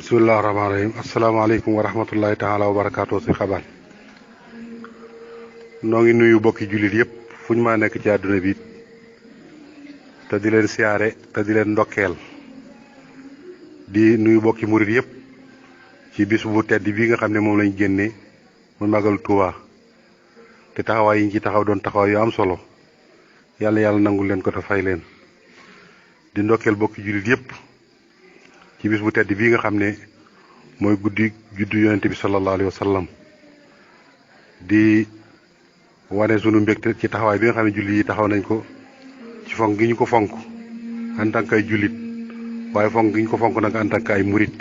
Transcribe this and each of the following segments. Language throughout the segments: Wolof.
bismillahi rahmaani rahim asalaamaaleykum wa rahmatullahi taala wa barakaatu si xabaar noo ngi nuyu bokki jullit yëpp fu ñu maa nekk ci àdduna bi te di leen siyaare te di leen ndokkeel di nuyu bokki murit yëpp ci bis bu tedd bii nga xam ne moom lañ génnee mu màggal Tuuba te taxawaay yi ñu ci taxaw doon taxawaay yu am solo yàlla nangul leen ko te fay leen di ndokkeel bokki jullit yëpp ci bis bu tedd bii nga xam ne mooy guddi juddu yonente bi sallallahu alayhi wa sallam di wane sunu mbégte ci taxawaay bi nga xam ne jullit yi taxaw nañ ko ci fonk gi ñu ko fonk en tant que ay jullit waaye fonk gi ñu ko fonk nag en tant que ay murit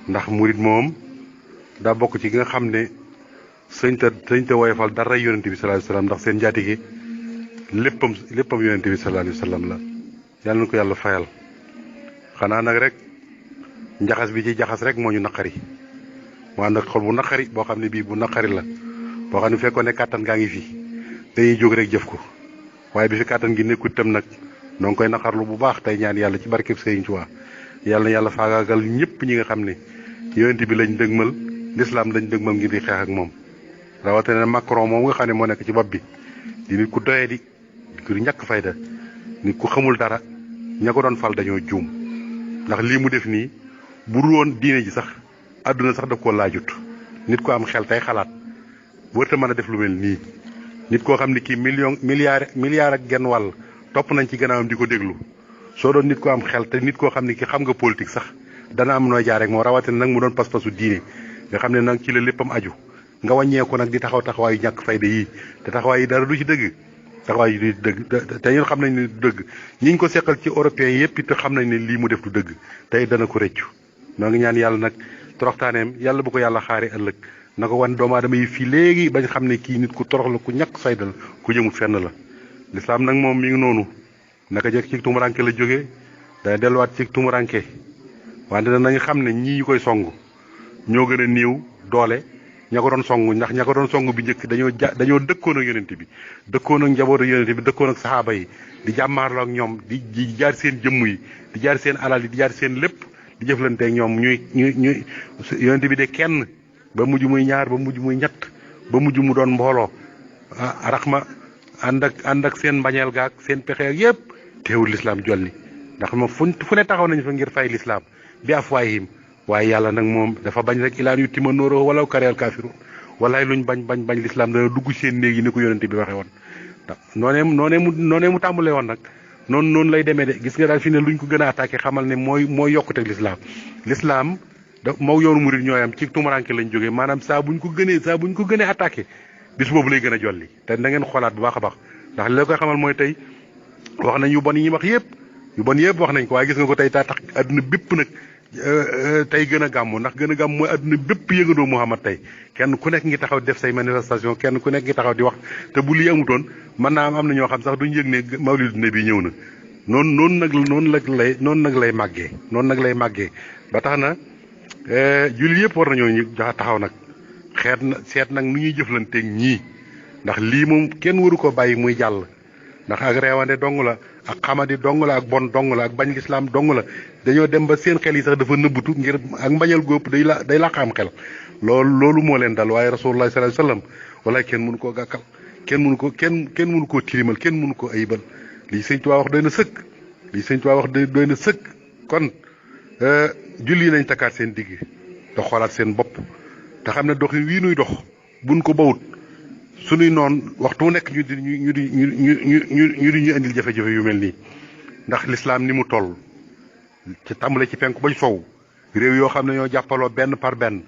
ndax murit moom daa bokk ci gi nga xam ne sëñ te woyofal dara yonente bi sallallahu alayhi wa sallam ndax seen njaatige léppam yonente bi sallallahu alayhi wa sallam la yàlla na ko yàlla fayal xanaa nag rek njaxas bi ci jaxas rek moo ñu naqari mu ànd ak xol bu naqari boo xam ne bii bu naqari la boo xam ne fekkoon ne kàttan gaa ngi fi dañuy jóg rek jëf ko waaye bi fi kàttan gi nekkut tam nag noo ngi koy naqarlu bu baax tey ñaan yàlla ci barkeb Sëriñ Tuubaa yàlla na yàlla faagaagal ñëpp ñi nga xam ne yonent bi lañ dëgmal lislaam lañ dëgmal ngir di xeex ak moom rawatina Macron moom nga xam ne moo nekk ci bopp bi di nit ku doyee di ku ñàkk fayda nit ku xamul dara ña ko doon fal dañoo juum ndax lii mu def nii bu dul woon diine ji sax àdduna sax daf koo laajut nit ko am xel tey xalaat wërta mën a def lu mel nii nit koo xam ne kii milliard ak genn wàll topp nañ ci gannaawam di ko déglu soo doon nit ko am xel te nit koo xam ne ki xam nga politique sax dana am nooy jaar rek moo rawatina nag mu doon pas-pasu diine nga xam ne nag ci la léppam aju nga wàññeeku nag di taxaw taxawaayu ñàkk fayda yii te taxawaay yi dara du ci dëgg taxawaay yi du dëgg te ñun xam nañ ne du dëgg ñi ñu ko seqal ci européens yëpp it xam nañ ne lii mu def du dëgg tey dana ko rëccu noo ngi ñaan yàlla nag toroxtaaneem yàlla bu ko yàlla xaare ëllëg na ko wan doomu aadama yi fii léegi bañ xam ne kii nit ku torox la ku ñàkk fayda la ku jëmut fenn la lislaam nag moom mi ngi noonu naka jekk ci tumuranke la jógee dana delluwaat ci tumuranke wante nañ xam ne ñii ñu koy song ñoo gën a néew doole ña ko doon song ndax ña ko doon song bi njëkk dañoo dëkkoon ak yonent bi dëkkoon ak njabootu yonent bi dëkkoon ak saxaaba yi di jàmmaarloo ak ñoom di jaar seen jëmm yi di jaar seen alal yi di jaar seen lépp di jëflante ak ñoom ñuy yonent bi de kenn ba mujj muy ñaar ba mujj muy ñett ba mujj mu doon mbooloo raxma ànd ak seen mbañeel gaak seen pexe ak yëpp teewul lislaam jolli ndax moom fu ne taxaw nañ fa ngir fay lislaam bi afwaahim waaye yàlla nag moom dafa bañ rek ilaan yu tima nóoroo walaw kareel kaafiru walaay luñ bañ lislaam dana dugg seen néeg yi ni ko yonente bi waxee woon noonee mu tàmbalee woon nag noonu lay demee de gis nga daal fi ne luñ ko gën a attaqué xamal ne mooy yokkute lislaam da moo yoonu murid ñooyam ci tumuranke lañ jógee maanaam saa buñ ko gënee attaqué bis boobu lay gën a jolli te na ngeen xoolaat bu baax a baax ndax li la koy xamal mooy tey wax nañ yu bon yi wax yëpp wax nañ ko waaye gis nga ko tey taa tax adduna bépp nag tey gën a gàmmu ndax gën a gàmmu mooy adduna bépp yëngandoo Muhammad tey kenn ku nekk ngi taxaw def say manifestation kenn ku nekk ngi taxaw di wax te bu lii amutoon mën naa am na ñoo xam sax duñ yëg ne mawlidu nabi ñëw na noonu nag lay màggee ba tax na jullit yëpp war nañoo ñu taxaw nag seet nag nu ñuy jëflanteeg ñii ndax lii moom kenn waru ko bàyyi muy jàll ndax ak reewande dong la ak xamadi dong la ak bon dong la ak bañ lislaam dong la dañoo dem ba seen xel yi sax dafa nëbbutu ngir ak mbañal góob day làq am xel loolu moo leen dal waaye rasulullah sallallahu alayhi wasallam walaay kenn mënu koo gàkkal kenn mënu koo tilimal kenn mënu koo ayibal lii sëñ Tuubaa wax doy na sëkk kon julli yi nañ takkaat seen digg te xoolaat seen bopp te xam ne doxin wii nuy dox buñ ko bawut suñuy noon waxtu wu nekk ñu di ñu indil jafe-jafe yu mel nii ndax lislaam ni mu toll ci tàmbale ci penku bañ sow réew yoo xam ne ñoo jàppaloo benn par benn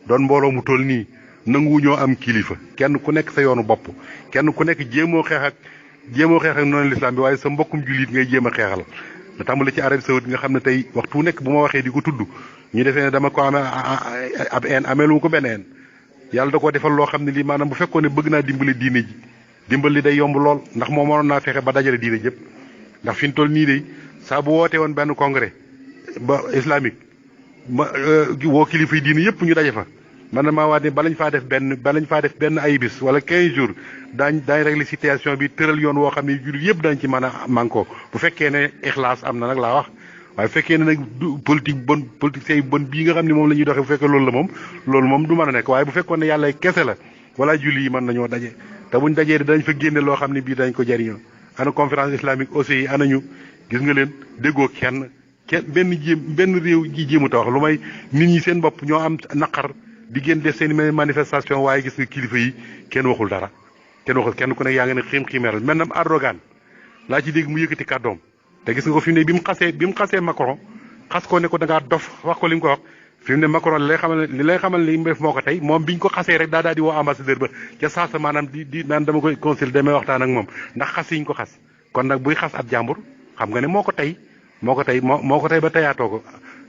doon mbooloo mu toll nii nangu ñoo am kilifa kenn ku nekk sa yoonu bopp kenn ku nekk jéemoo xeex ak noonu lislaam bi waaye sa mbokkum jullit ngay jéem a xeexal da tàmbale ci Arabie Saoudite nga xam ne tey waxtu wu nekk bu ma waxee di ko tudd ñu defee ne dama ko amee ab een ameelu ko benn een yàlla da koo defal loo xam ne lii maanaam bu fekkoon ne bëgg naa dimbale diine ji dimbali day yomb lool ndax moom mënoon naa fexe ba dajale diine jëpp ndax fi ñu toll nii de saa bu wootee woon benn congrès ba islamique woo kilifa yi diine yëpp ñu daje fa man maa waat ne balañ faa def benn ay bis wala 15 jours daañ régler situation bi tëral yoon woo xam ne jullit yëpp dañ ci mën a mànkoo bu fekkee ne ixlaas am na nag laa wax waaye fekkee ne nag du politicien yu bon bii nga xam ne moom la ñuy doxee bu fekkee loolu moom du mën a nekk waaye bu fekkoon ne yàlla kese la wala julli yi mën nañoo daje te buñ dajee dañ fa génne loo xam ne bii dañ ko jariñoo ana conférence islamique aussi yi ana ñu gis nga leen déggoo kenn benn réew ji jéemu ta wax lu may nit ñi seen bopp ñoo am naqar di génn def seen manifestation waaye gis nga kilifa yi kenn waxul dara kenn ku nekk yaa ngi ne xiim-xiimeeral maintenant Erdogan laa ci dégg mu yëkkati kàddoom te gis nga ko fi mu ne bi mu xasee Macron xas ko ne ko da ngaa dof wax ko li mu ko wax fi mu ne Macron li lay xamal li mu def moo ko tey moom biñ ko xasee rek daa di woo ambassadeur ba ca saasa maanaam di naan dama koy consul damay waxtaan ak moom ndax xas yiñ ko xas kon nag buy xas ab jàmbur xam nga ne moo ko tey ba teyaatoo ko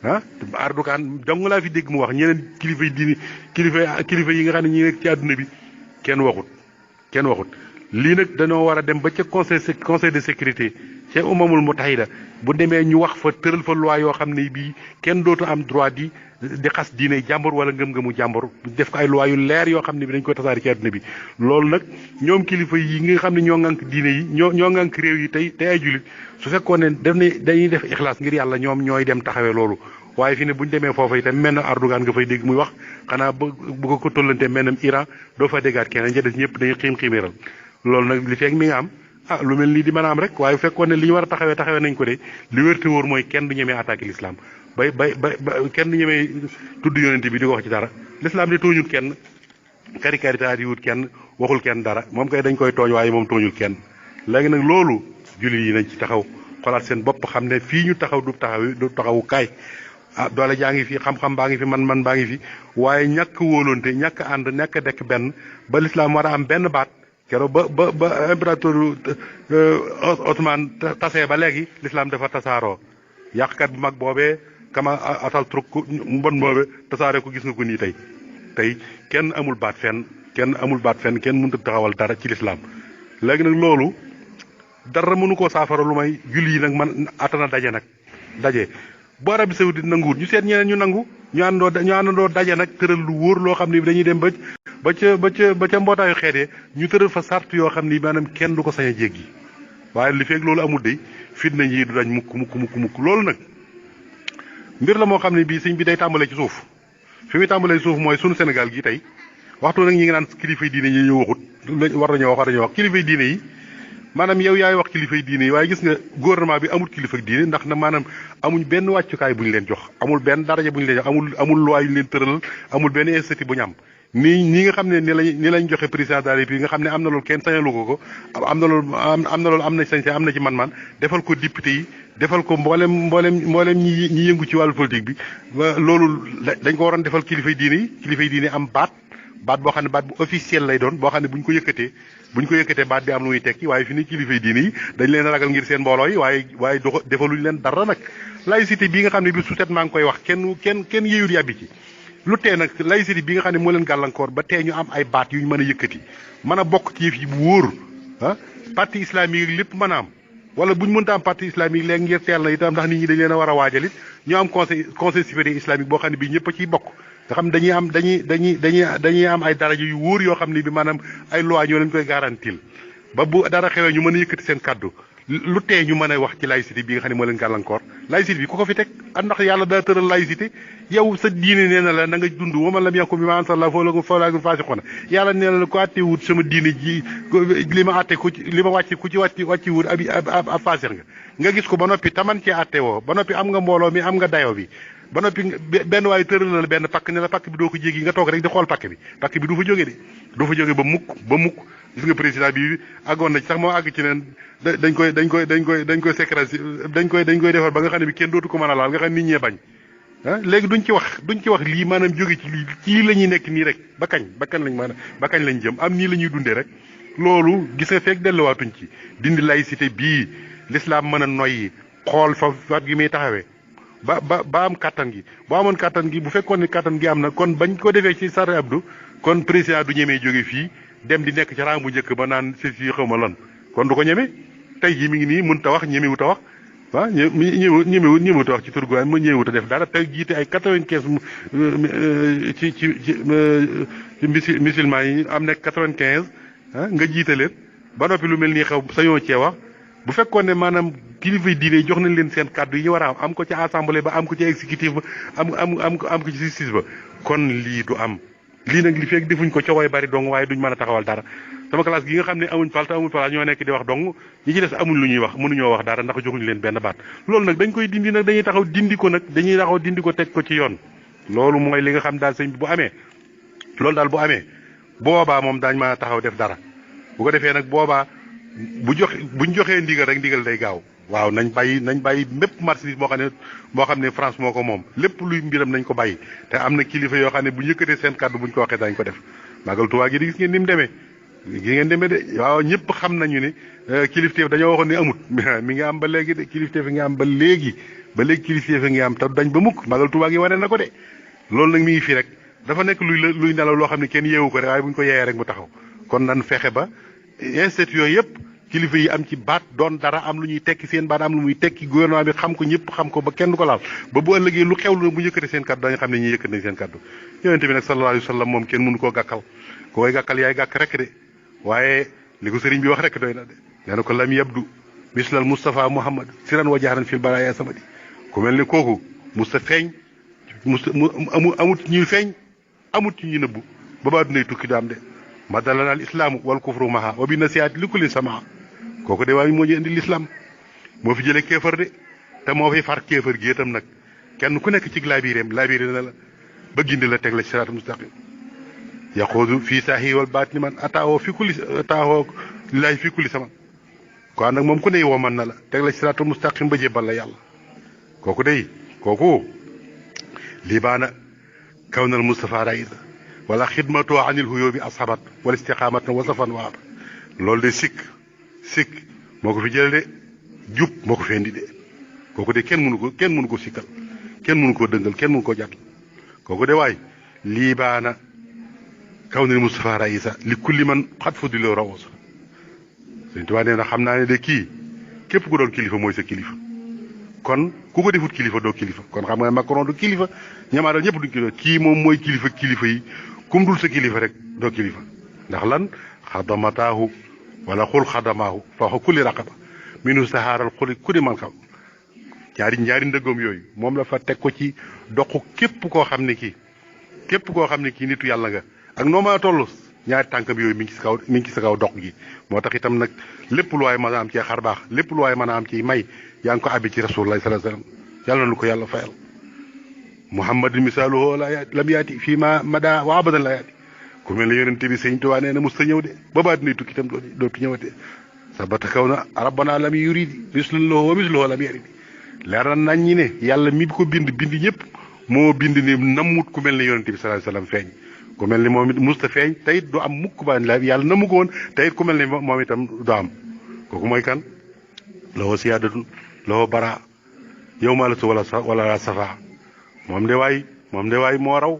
ah Erdogan dong laa fi dégg mu wax ñeneen kilifa yi nga xam ne ñi nekk ci àdduna bi kenn waxut lii nag dañoo war a dem ba ca conseil de sécurité ca umamul mutahida bu demee ñu wax fa tëral fa loi yoo xam ne bii kenn dootu am droit di xas diine jàmbur wala ngëm-ngëmu jàmbur def ko ay loi yu leer yoo xam ne bi dañ koy tasaari ci àdduna bi loolu nag ñoom kilifa yi nga xam ne ñoo ŋànk diine yi ñoo ŋànk réew yi tey ay jullit su fekkoon ne dañuy def ixlaas ngir yàlla ñoom ñooy dem taxawee loolu waaye fi ne bu ñu demee foofa itam mel na Erdogan nga fay dégg muy wax xanaa bu ko tollante mel na Iran doo fa déggaat kenn ña des ñëpp dañuy xiim-xiiméeral loolu nag li fekk mi nga am lu mel nii di mën a am rek waaye bu fekkoon ne li ñu war a taxawee nañ ko de li wér te wóor mooy kenn du ñemee attaqué l'islam ba kenn du ñemee tudd yonente bi di ko wax ci dara l'islam di tooñul kenn karitaar yi wut kenn waxul kenn dara moom kay dañ koy tooñ waaye moom tooñul kenn léegi nag loolu jullit yi nañ ci taxaw xolaat seen bopp xam ne fii ñu taxaw du taxawu kaay doole jaa ngi fi xam-xam baa ngi fi man baa ngi fi waaye ñàkk wóolonte ñàkk ànd ñàkk dekk benn ba l'islam war a am benn baat keroog ba impérateur Ottoman tasee ba léegi l'islam dafa tasaaroo yàqkat bu mag boobee kama atal truk mbon boobee tasaaree ko gis nga ko nii tey kenn amul baat fenn kenn mënut a taxawal dara ci l'islam léegi nag loolu dara mënu koo saafara lu may julli yi nag man atana daje bu Arabie Saoudite nanguwul ñu seet ñeneen ñu nangu ñu àndandoo daje nag tëral lu wóor loo xam ne dañuy dem ba ca mbootaayu xeetee ñu tëral fa sart yoo xam ni maanaam kenn du ko sañ a jéggi waaye li fekk loolu amul de fitna yi du dañ mukk loolu nag mbir la moo xam ne bii sëñ bi day tàmbalee ci suuf fi muy tàmbalee ci suuf mooy sunu Sénégal gi tey waxtu nag ñi ngi naan kilifay diine yi ñu waxut war nañoo wax kilifay diine yi maanaam yow yaay wax kilifay diine yi waaye gis nga gouvernement bi amul kilifa diine ndax na maanaam amuñ benn wàccukaay bu ñu leen jox amul benn daraja bu ñu leen jox amul loi yu ñu leen tëralal amul benn institut bu ñu am nii nga xam ne ni lañ joxe président de la République nga xam ne am na loolu kenn sañalu ko am na loolu am na sañ am na ci man defal ko député yi defal ko mboolem ñi yëngu ci wàllu politique bi loolu dañ ko waroon defal kilifay diine am baat boo xam ne baat bu officiel lay doon boo xam ne bu ñu ko yëkkatee baat bi am lu muy tekki waaye fi ni kilifay diine yi dañ leen ragal ngir seen mbooloo yi waaye defaluñ leen dara nag laïcité bii nga xam ne bi su set maa ngi koy wax kenn yéeyul yàbbi ci lu tee nag laïcité bi nga xam ne moo leen gàllankoor ba tee ñu am ay baat yu ñu mën a yëkkati mën a bokk ci yëf yi bu wóor parti islamique lépp mën a am wala bu ñu mënta am parti islamique léegi ngir teel na itam ndax nit ñi dañ leen a war a waajalit ñu am conseil supérieur islamique boo xam ne bii ñëpp a ciy bokk nga xam dañuy am ay daraja yu wóor yoo xam ne bi maanaam ay loi ñoo leen koy garantil ba bu dara xewee ñu mën a yëkkati seen kàddu lu tee ñu mën a wax ci laïcité bi nga xam ne moo leen gàllankoor laïcité bi ku ko fi teg ndax yàlla daa tëral laïcité yow sa diine nee na la na nga dund wa man lam yaxkum bimaa anzalallaahu fa ulaa'ika humul faasiquun yàlla nee na la ku àtte wut sama diine ji li ma àtte li ma wàcc ku ci wàcci wut ab faasix nga gis ko ba noppi taman ci àtte woo ba noppi am nga mbooloo mi am nga dayo bi ba noppi benn waaye tëral na la benn pakk ne la pakk bi doo ko jéggi nga toog rek di xool pakk bi du fa jóge ba mukk gis nga président bi àggoon na ci sax moo àgg ci neen dañ koy sécréter dañ koy defar ba nga xam ne bi kenn dootu ko mën a laal nga xam ne nit ñee bañ léegi duñ ci wax lii maanaam jóge ci lii ci la ñuy nekk nii rek ba kañ lañ jëm am nii la ñuy dundee rek loolu gis nga fekk delluwaatuñ ci dindi laïcité bii l'islam mën a noyyi xool fa gi muy taxawee ba am kattan gi boo amoon kattan gi bu fekkoon ne kattan gi am na kon bañ ko defee ci Sarr Abdou kon président du ñemee jóge fii dem di nekk ci rang bu njëkk ba naan si xaw ma lan kon du ko ñeme tey jii mi ngi nii mënut a wax ñemewut a wax ñemewut a wax ci tur ma ñemewut a def dara tey jiite ay 95 ci musulman yi am nekk 95 nga jiite leen ba noppi lu mel nii xew sañoo cee wax bu fekkoon ne maanaam kilifa yi diine jox nañ leen seen kàddu yi ñu war a am ko ci assemblée ba am ko ci exécutif ba am ko ci justice ba kon lii du am lii nag li fekk defuñ ko cooway bari dong waaye duñ mën a taxawal dara sama classe gi nga xam ne amuñ fal te amuñ fal ñoo nekk di wax dong ñi ci des amuñ lu ñuy wax mënuñoo wax dara ndax joxuñu leen benn baat loolu nag dañ koy dindi nag dañuy taxaw dindi ko teg ko ci yoon loolu mooy li nga xam daal sëñ bi bu amee loolu daal bu amee boobaa moom daañ mën a taxaw def dara bu ko defee nag boobaa buñ joxee ndigal rek ndigal day gaaw waaw nañ bàyyi mépp marchandise moo xam ne France moo ko moom lépp luy mbiram nañ ko bàyyi te am na kilifa yoo xam ne bu yëkkatee seen kàddu buñ ko waxee dañ ko def Magal Tuubaa gi di gis ngeen ni mu demee de waaw ñëpp xam nañu ne kilifteef dañoo waxoon ne amut mi ngi am ba léegi de kilifteef ngi am ba léegi kilifteef ngi am te dañ ba mukk Magal Tuubaa gi wane na ko de loolu nag mi ngi fii rek dafa nekk luy nelaw loo xam ne kenn yeewu ko rek waaye buñ ko yeeyee rek mu taxaw kon nan fexe ba institution yëpp kilifa yi am ci baat doon dara am lu ñuy tekki seen baat am lu muy tekki gouvernement bi xam ko ñëpp xam ko ba kenn du ko laal ba bu ëllëgee lu xew lu bu yëkkati seen kaddu dañu xam ne ñi yëkkati nañ seen kaddu yonente bi nag sallallahu alayhi wa sallam moom kenn mënu koo gàkkal ko koy gàkkal yaay gàkk rek de waaye li ko sëriñ bi wax rek doy na de nee na ko lam yabdu mislal Moustapha Muhammad siran wa jahran fil baraya samadi ku mel ni kooku musta feeñ amut ñuy feeñ amut ci ñu nëbbu ba baa dunay tukki daam de madalana al islaamu wal kufru maha wa bi nasihat li kulli sama kooku de waaye moo ñu indi l'islam moo fi jëlee kéefar de te moo fi far kéefar gi itam nag kenn ku nekk ci laabiré na la ba gindi la teg la ci siraat mustaqim yaquudu fii saahi wal baatini man ataawoo lillahi fi kulli sama kon nag moom ku ne woo man na la teg la ci siraat mustaqim ba jébbal la yàlla kooku libaana kawnal Mustafa raïsa wala xidmatoo anil huyóobi asxabat wala istiqaamat na wasafan waaba loolu de sikk moo ko fi jële de jub moo ko fi indi de kooku de kenn mënu ko sikkal kenn mënu ko dëngal kenn mënu ko jàtt kooku de waay liibaana kawnal Mustafa raïsa li kulli man xat fu di loo rawosa Sëñ Tuubaa nee na xam naa ne de kii képp ku doon kilifa mooy sa kilifa kon ku ko defut kilifa doo kilifa kon xam nga Macron du kilifa ñamaadal ñëpp duñ kilifa kii moom mooy kilifa yi kum dul sa kilifa rek doo kilifa ndax lan xadamataahu wala xul xadamaahu faaxa kulli raqaba minu sahaaral xuli ku di man xam ñaari ndëggoom yooyu moom la fa teg ko ci doxu képp koo xam ne kii nitu yàlla nga ak noo ma toll ñaari tànkam yooyu mi ngi ci sa kaw dox gi moo tax itam nag lépp lu waay mën a am ci xar baax lépp lu waay mën a am ci may yaa ngi ko abbi ci rasulullah sallallahu alayhi wasallam yàlla na ko yàlla fayal muhammadin misaaluhu lam yaati fii ma mada wa abadan la yaati ku mel ne yonente bi Sëñ Tuubaa nee na mos ta ñëw de ba baa dinay tukki itam dootu ñëwate sabata kaw na rabbana lam yuridi mislan lahu wa misluhu lam yaridi leer na nañ ñi ne yàlla mi ko bind ñëpp moo bind ni nammut ku mel ne yonente bi sallallahu alayhi wasallam feeñ ku mel ni moom it musta feeñ te it du am mukk ba la yàlla namu ko woon te it ku mel ni moom itam du am kooku mooy kan loo siyaadatun loo bara yow ma la su wala safa moom de waay moo raw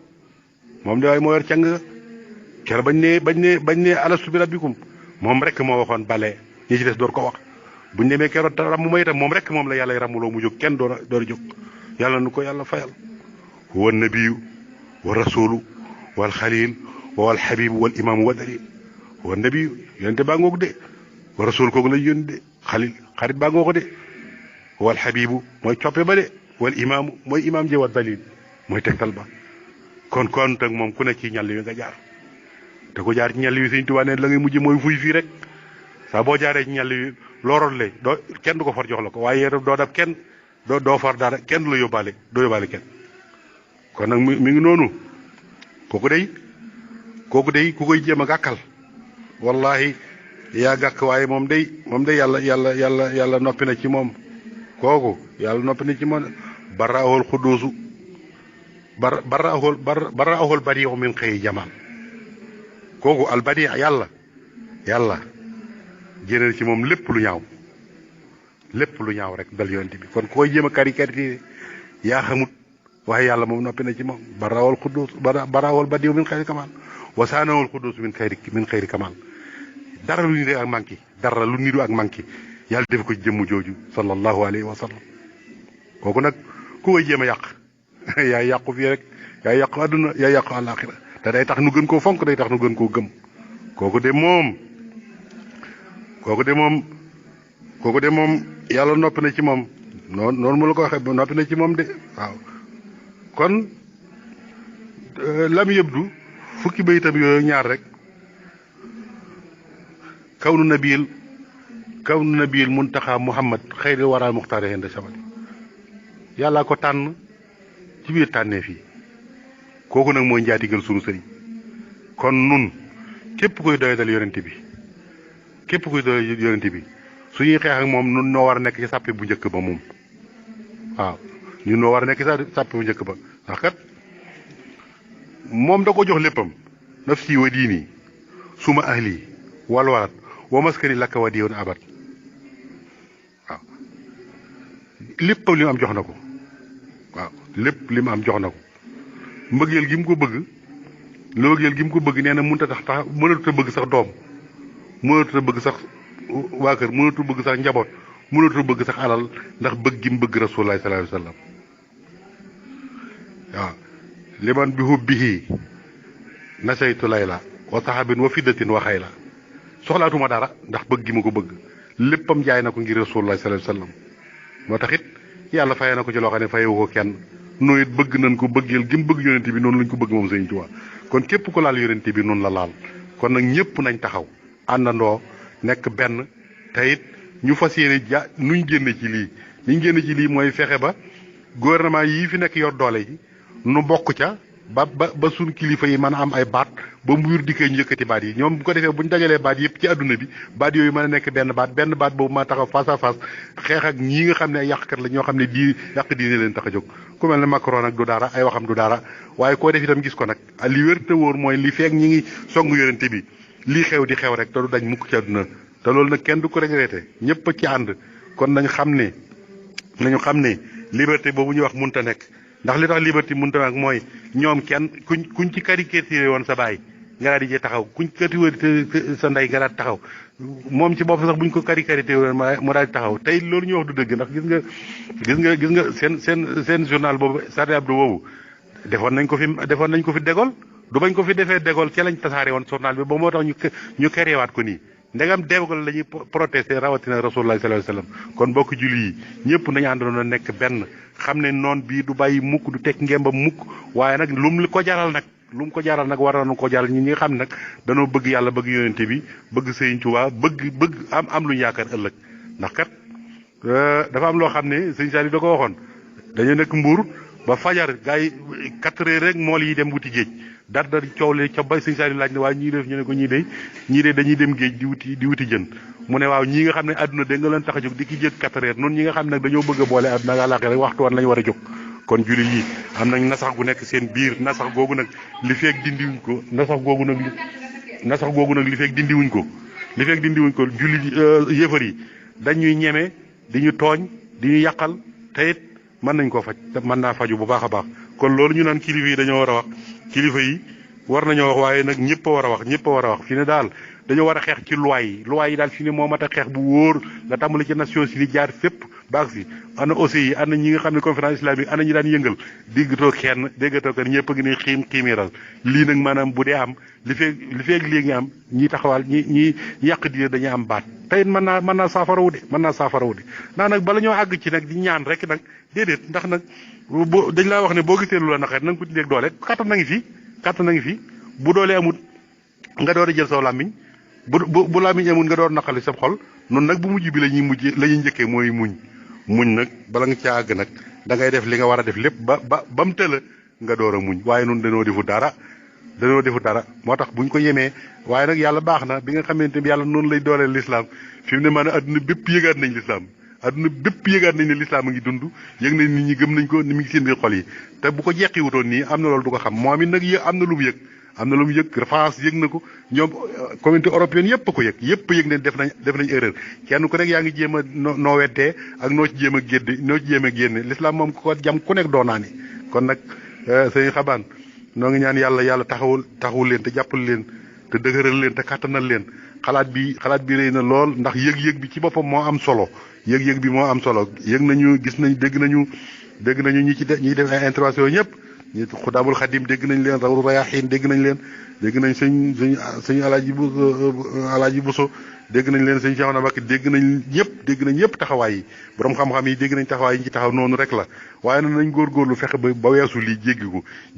moom de waay moo yor càng ker bañ ne alastu bi rabbikum moom rek moo waxoon bale ñi ci des door ko wax buñ demee keroog ramm ma itam moom rek moom la yàlla rammuloo mu jóg kenn door a jóg yàlla nu ko yàlla fayal huwa nabiyu wa rasulu wal xalil wal xabibu wal imaamu wa dalil huwa nabiyu yonente baa ngoog de wa rasul kooku lay yónni de xalil xarit baa ngoog de wal xabibu mooy coppe ba de wal imaamu mooy imaam ji wa dalil mooy tegtal ba kon tag moom ku ne ci ñàll wi nga jaar te ko jaar ci ñàll wi Sëñ Tuubaa ne la ngay mujj mooy fuy fii rek saa boo jaaree ci ñàll wi looroon le doo kenn du ko far jox la ko waaye doo dab kenn doo far dara kenn du la yóbbaale doo yóbbaale kenn kon nag mi ngi noonu kooku day ku koy jéem a gàkkal wallahi yaa gàkk waaye moom day yàlla noppi na ci moom kooku yàlla noppi na ci moom baraahul xudduusu baraahul badiixu min xëyi jamaan kooku al badix yàlla génne ci moom lépp lu ñaaw rek dal yonent bi kon koy jéem a caricature yaa xamut waaye yàlla moom noppi na ci moom baraawal xuddus baraawal badiw min xayri kamal wasaanawal xuddus min xayri kamal dara lu niru ak manki yàlla def ko ci jëmm jooju sallallahu alayhi wa sallam kooku nag ku koy jéem a yàq yaa yàqu fii rek yaa yàqu àdduna yaa yàqu àllaaxira te day tax nu gën koo fonk day tax nu gën koo gëm kooku de moom kooku de moom yàlla noppi na ci moom noonu mu la ko waxee noppi na ci moom de waaw kon lam yëbdu fukki bayitam yooyu ñaar rek kaw nu nabil muntaxa muhammad xëyri waraa muxtaare hende samadi yàllaa ko tànn ci biir tànnee fii kooku nag mooy njaatigal sunu sëriñ kon nun képp kuy doyadal yonente bi suñuy xeex ak moom nun noo war a nekk ci sàppe bu njëkk ba moom waaw ñun noo war a nekk ci sàppe bu njëkk ba ndax kat moom da ko jox léppam nafsi wa diini suma ahli wal warat wa maskani lakka wa diyoon abat waaw léppam li mu am jox na ko waaw lépp li mu am jox na ko mbëggeel gi mu ko bëgg nee na mënut a tax mënatut a bëgg sax doom mënatut a bëgg sax waa kër mënatut a bëgg sax njaboot mënatut a bëgg sax alal ndax bëgg gi mu bëgg rasulullahi sallallahu alayhi wa sallam waaw liman bi hubbihi nasaytu layla wa sahabin wa fiddatin wa xayla soxlaatuma dara ndax bëgg gi ma ko bëgg léppam jaay na ko ngir rasulullahi sallallahu alayhi wa sallam moo tax it yàlla fayee na ko ci loo xam ne fayewu ko kenn noo it bëgg nañ ko bëggeel gi mu bëgg yonente bi noonu lañ ko bëgg moom Sëriñ Tuubaa kon képp ko laal yonente bi noonu la laal kon nag ñëpp nañ taxaw àndandoo nekk benn te it ñu fas yéene nuñ génne ci lii liñ génne ci lii mooy fexe ba gouvernement yii fi nekk yor doole yi nu bokk ca ba suñ kilifa yi mën a am ay baat ba mu di koy ñu yëkkati baat yi ñoom bu ko defee bu ñu dajalee baat yëpp ci adduna bi baat yooyu mën a nekk benn baat boobu maa taxaw face à face xeex ak ñii nga xam ne ay yàqkat la ñoo xam ne yàq diine leen tax a jóg ku mel ne Macron nag du dara ay waxam du dara waaye koo def itam gis ko nag li wér te wóor mooy li feek ñi ngi song yonente bi lii xew di xew rek te du dañ mukk ci adduna te loolu nag kenn du ko regretté ñëpp ci ànd kon nañu xam ne liberté boobu ñuy wax munta nekk ndax li tax liberté mënta nag mooy ñoom kenn kuñ ci caricature woon sa baay nga daal di jee taxaw kuñ caricature sa ndey nga daal di taxaw moom ci bopp sax buñ ko caricature woon mu daal di taxaw tey loolu ñu wax du dëgg ndax gis nga seen journal boobu Charlie Hebdo boobu defoon nañ ko fi De Gaulle du bañ ko fi defee De Gaulle ca lañ tasaare woon journal bi ba moo tax ñu kerewaat ko nii ndegam De Gaulle la ñuy protesté rawatina rasulullah sallallahu alayhi wasallam kon bokk julli yi ñëpp nañu àndoon a nekk benn xam ne noon bii du bàyyi mukk du teg ngembam mukk waaye nag lu mu ko jaral nag war nañu ko jaral ñi nga xam ne nag danoo bëgg yàlla bëgg yonente bi bëgg Sëriñ Tuubaa bëgg am lu ñu yaakaar ëllëg ndax kat dafa am loo xam ne sëñ Saliou da ko waxoon dañu nekk Mbuur ba fajar gars yi 4 heures rek mool yi dem wuti géej dar coow le ca bay sëñ Saliou laaj ne waaye ñii def ñu ne ko ñii de dañuy dem géej di wuti jën mu ne waaw ñii nga xam ne àdduna da nga leen tax a jóg di ki jëg 4 heures noonu ñi nga xam ne nag dañoo bëgg a boole àdduna ak àllaaxira rek waxtu woon lañu war a jóg kon jullit yi am nañ nasax gu nekk seen biir nasax googu nag li feek dindiwuñ ko jullit yëfar yi dañuy ñeme di ñu tooñ di ñu yàqal te it mën nañ koo faj te mën naa faju bu baax a baax kon loolu ñu naan kilifa yi dañoo war a wax kilifa yi war nañoo wax waaye nag ñëpp a war a wax fi ne daal dañoo war a xeex ci loi yi daal fi ne moo mat a xeex bu wóor nga tàmbali ci Nations Unies jaar fépp baax si ana aussi yi ana ñi nga xam ne conférence islamique ana ñi daan yëngal déggatoo kenn ñëpp a ngi ne xiimiral lii nag maanaam bu dee am li feeg lii ngi am ñi taxawal ñi yàq diine dañuy am baat tey mën naa saafarawu de ndax nag bala ñoo àgg ci nag di ñaan rek nag déedéet ndax nag dañ laa wax ne boo gisee lu la naqari na nga ko ci doole kattan na ngi fi bu doolee amut nga door a jël saw làmmiñ bu làmmiñ amut nga door naqali sa xol noonu nag bu mujj bi la ñuy njëkkee mooy muñ nag bala nga caa àgg nag da ngay def li nga war a def lépp ba mu tëla nga door a muñ waaye noonu dañoo defu dara moo tax buñ ko yemee waaye nag yàlla baax na bi nga xamante bi yàlla noonu lay dooleel lislaam fi mu ne maanaam adduna bépp yëgaat nañ lislaam ne lislaam a ngi dund yëg nañ nit ñi gëm nañ ko ni mu ngi seen biir xol yi te bu ko jeqiwutoon nii am na loolu du ko xam moom it nag am na lu mu yëg France yëg na ko ñoom communauté européenne yëpp ko yëg ne def nañ erreur kenn ku nekk yaa ngi jéem a noo weddee ak noo ci jéem a génne lislaam moom ko jam ku nekk doonaani kon nag sëñ Xabaan noo ngi ñaan yàlla taxawul leen te jàppal leen te dëgëral leen te kàttanal leen xalaat bi rëy na lool ndax yëg-yëg bi ci boppam moo am solo yëg-yëg bi moo am solo yëg nañu gis nañ dégg nañu ñi def ay intervention ñëpp ñi Xudaamul Xadim dégg nañ leen Rawdu Rayaahiin dégg nañ leen dégg nañ sëñ alaaji Buso dégg nañ leen sëñ Cheikhouna Mbacké dégg nañ ñëpp taxawaay yi borom xam-xam yi dégg nañ taxawaay yi ci taxaw noonu rek la waaye nag nañ góorgóorlu fexe ba weesu lii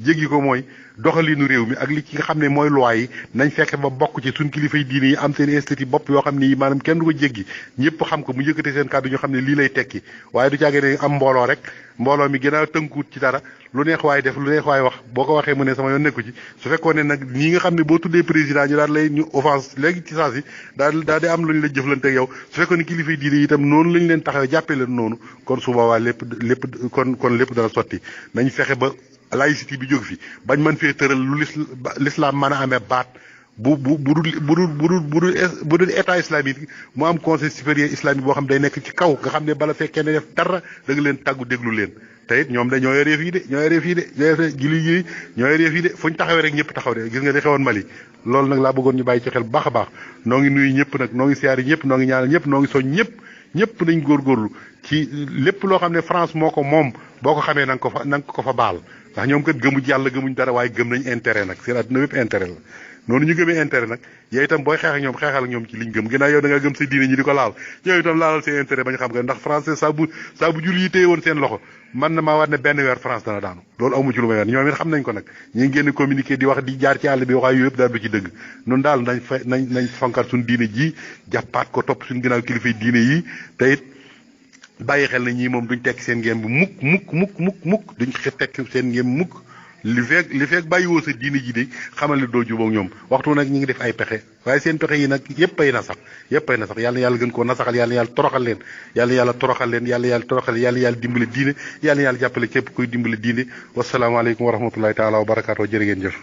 jéggi ko mooy doxalinu réew mi ak li ci nga xam ne mooy loi yi nañ fexe ba bokk ci suñ kilifay diine yi am seen institut bopp yoo xam ne maanaam kenn du ko jéggi ñëpp xam ko mu yëkkate seen kàddu ñu xam ne lii lay tekki waaye du caagee ne am mbooloo rek mbooloo mi gën a tënkuut ci dara lu neex waay def lu neex waay wax boo ko waxee mu ne sama yoon nekku ci su fekkoon ne nag ñi nga xam ne boo tuddee président ñu daal lay ñu offense léegi ci saa si daal di am lu ñu la jëflante ak yow su fekkoon ne kilifay diine yi itam noonu lañ leen taxawee jàppee leen noonu kon su boobaa lépp kon lépp dana sotti nañ fexe ba laïcité bi jóg fi bañ mën fee tëral lu l'islam mën a amee baat bu dul état islamique mu am conseil supérieur islamique boo xam day nekk ci kaw nga xam ne bala fekkee ne def dara da nga leen tàggu déglu leen te it ñoom de ñoo yore fii de ñoo yore fii de fuñ taxawee rek ñëpp taxaw de gis nga di xewoon Mali loolu nag laa bëggoon ñu bàyyi ci xel bu baax a baax noo ngi nuyu ñëpp nag noo ngi siyaari ñëpp noo ngi ñaanal ñëpp noo ngi soñ ñëpp nañ góorgóorlu ci lépp loo xam ne France moo ko moom boo ko xamee na nga ko fa baal ndax ñoom kat gëmuñ yàlla gëmuñ dara waaye gëm nañ intérêt nag seen àdduna bépp intérêt la noonu ñu gëmee intérêt nag yow itam booy xeex ak ñoom xeexal ak ñoom ci liñ gëm ginnaaw yow da nga gëm sa diine ñi di ko laal yow itam laalal seen intérêt bañ xam nga ndax français saa bu jul yi téye woon seen loxo man na maa war ne benn weer France dana daanu loolu amu ci lu may wax ñoom it xam nañ ko nag ñi ngi génn communiqué di wax di jaar ci àll bi waxaay yooyu yëpp daal du ci dëgg noonu daal nañ fonkat suñu diine ji jàppaat ko topp suñu ginnaaw kilifay diine yi te it bàyyi xel na ñii moom duñ tekki seen ngeen bu mukk duñ tekki seen ngeen mukk li feeg bàyyiwoo sa diine ji de xamal ne doo jubóog ñoom waxtu nag ñi ngi def ay pexe waaye seen pexe yi nag yëpp ay na sax yàlla na yàlla gën koo nasaxal yàlla na yàlla toroxal leen yàlla dimbale diine yàlla na yàlla jàppale képp koy dimbale diine wasalaamaaleykum wa rahmatullahi taala wa barakaatu jërë ngeen jëf